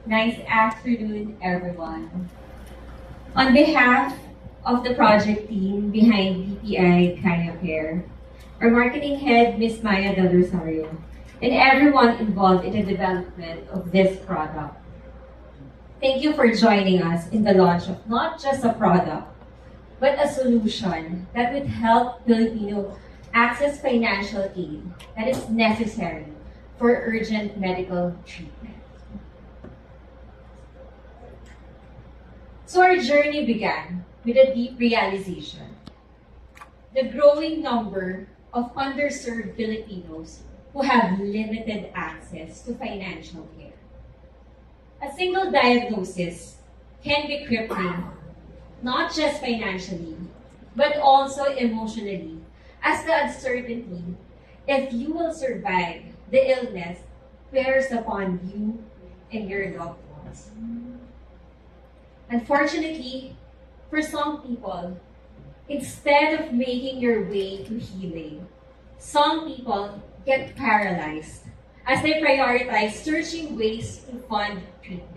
Nice afternoon, everyone. On behalf of the project team behind BPI Kaya Care, our marketing head, Ms. Maya Del Rosario, and everyone involved in the development of this product, thank you for joining us in the launch of not just a product, but a solution that would help Filipino access financial aid that is necessary for urgent medical treatment. So our journey began with a deep realization. The growing number of underserved Filipinos who have limited access to financial care. A single diagnosis can be crippling, not just financially, but also emotionally, as the uncertainty if you will survive the illness bears upon you and your loved ones. Unfortunately, for some people, instead of making your way to healing, some people get paralyzed as they prioritize searching ways to fund treatment.